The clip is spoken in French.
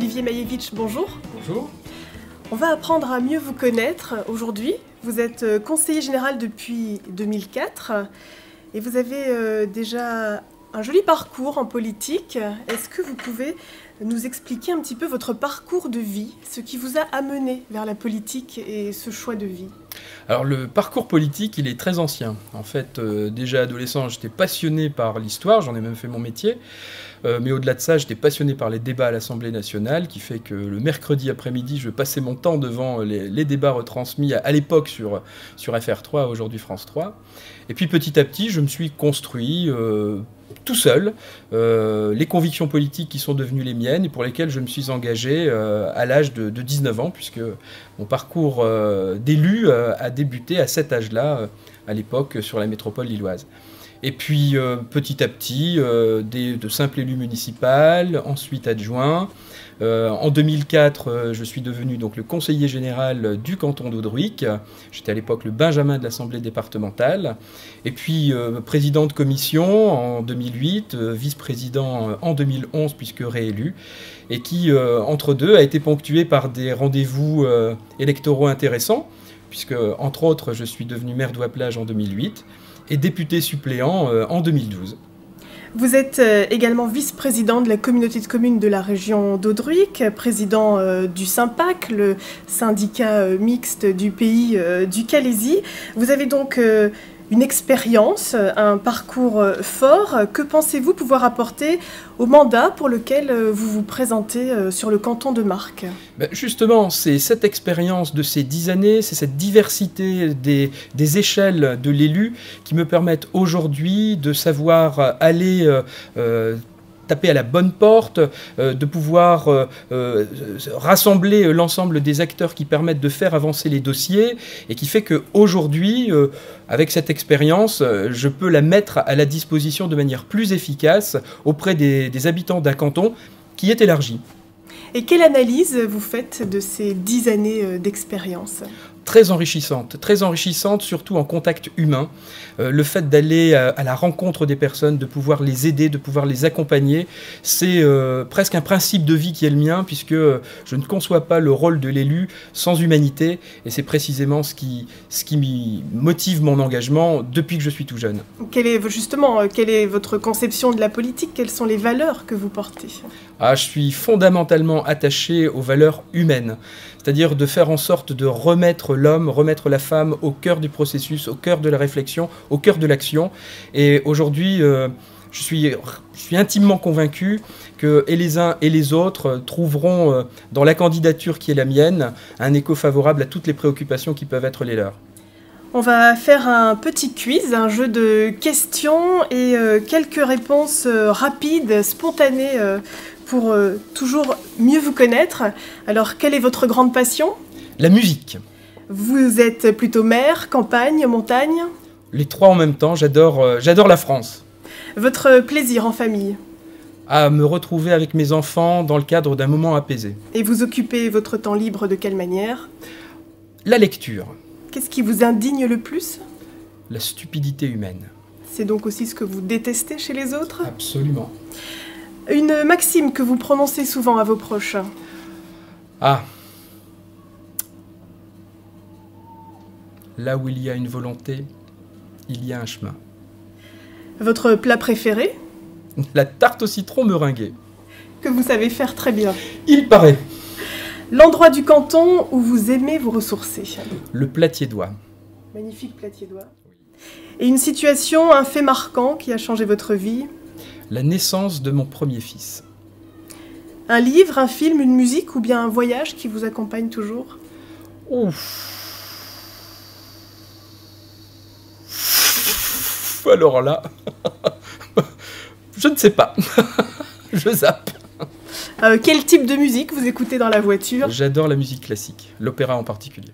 Olivier Maïevitch, bonjour. Bonjour. On va apprendre à mieux vous connaître aujourd'hui. Vous êtes conseiller général depuis 2004 et vous avez déjà un joli parcours en politique. Est-ce que vous pouvez nous expliquer un petit peu votre parcours de vie, ce qui vous a amené vers la politique et ce choix de vie? Alors le parcours politique, il est très ancien. En fait, déjà adolescent, j'étais passionné par l'histoire, j'en ai même fait mon métier. Mais au-delà de ça, j'étais passionné par les débats à l'Assemblée nationale, qui fait que le mercredi après-midi, je passais mon temps devant les débats retransmis à l'époque sur FR3, aujourd'hui France 3. Et puis petit à petit, je me suis construit tout seul les convictions politiques qui sont devenues les miennes et pour lesquelles je me suis engagé à l'âge de 19 ans, puisque mon parcours d'élu a débuté à cet âge-là, à l'époque, sur la métropole lilloise. Et puis petit à petit, de simple élu municipal, ensuite adjoint. En 2004, je suis devenu donc le conseiller général du canton d'Audruic. J'étais à l'époque le Benjamin de l'Assemblée départementale. Et puis président de commission en 2008, vice-président en 2011 puisque réélu. Et qui, entre deux, a été ponctué par des rendez-vous électoraux intéressants, puisque, entre autres, je suis devenu maire d'Ouaplage en 2008 et député suppléant en 2012. Vous êtes également vice-président de la communauté de communes de la région d'Audruic, président du SYMPAC, le syndicat mixte du pays du Calaisis. Vous avez donc une expérience, un parcours fort. Que pensez-vous pouvoir apporter au mandat pour lequel vous vous présentez sur le canton de Marcq? Justement, c'est cette expérience de ces 10 années, c'est cette diversité des échelles de l'élu qui me permettent aujourd'hui de savoir aller taper à la bonne porte, de pouvoir rassembler l'ensemble des acteurs qui permettent de faire avancer les dossiers et qui fait qu'aujourd'hui, avec cette expérience, je peux la mettre à la disposition de manière plus efficace auprès des habitants d'un canton qui est élargi. Et quelle analyse vous faites de ces 10 années d'expérience ? Très enrichissante, surtout en contact humain. Le fait d'aller à la rencontre des personnes, de pouvoir les aider, de pouvoir les accompagner, c'est presque un principe de vie qui est le mien, puisque je ne conçois pas le rôle de l'élu sans humanité, et c'est précisément ce qui motive mon engagement depuis que je suis tout jeune. Quelle est votre conception de la politique? Quelles sont les valeurs que vous portez? Je suis fondamentalement attaché aux valeurs humaines, c'est-à-dire de faire en sorte de remettre l'homme, remettre la femme au cœur du processus, au cœur de la réflexion, au cœur de l'action. Et aujourd'hui, je suis intimement convaincu que et les uns et les autres trouveront dans la candidature qui est la mienne un écho favorable à toutes les préoccupations qui peuvent être les leurs. On va faire un petit quiz, un jeu de questions et quelques réponses rapides, spontanées pour toujours mieux vous connaître. Alors, quelle est votre grande passion? La musique. Vous êtes plutôt mer, campagne, montagne? Les trois en même temps, j'adore la France. Votre plaisir en famille? À me retrouver avec mes enfants dans le cadre d'un moment apaisé. Et vous occupez votre temps libre de quelle manière? La lecture. Qu'est-ce qui vous indigne le plus? La stupidité humaine. C'est donc aussi ce que vous détestez chez les autres? Absolument. Une maxime que vous prononcez souvent à vos proches? Là où il y a une volonté, il y a un chemin. Votre plat préféré? La tarte au citron meringuée. Que vous savez faire très bien. Il paraît. L'endroit du canton où vous aimez vous ressourcer? Le Platiédois. Magnifique Platiédois. Et une situation, un fait marquant qui a changé votre vie? La naissance de mon premier fils. Un livre, un film, une musique ou bien un voyage qui vous accompagne toujours? Alors là, je ne sais pas. Je zappe. Quel type de musique vous écoutez dans la voiture? J'adore la musique classique, l'opéra en particulier.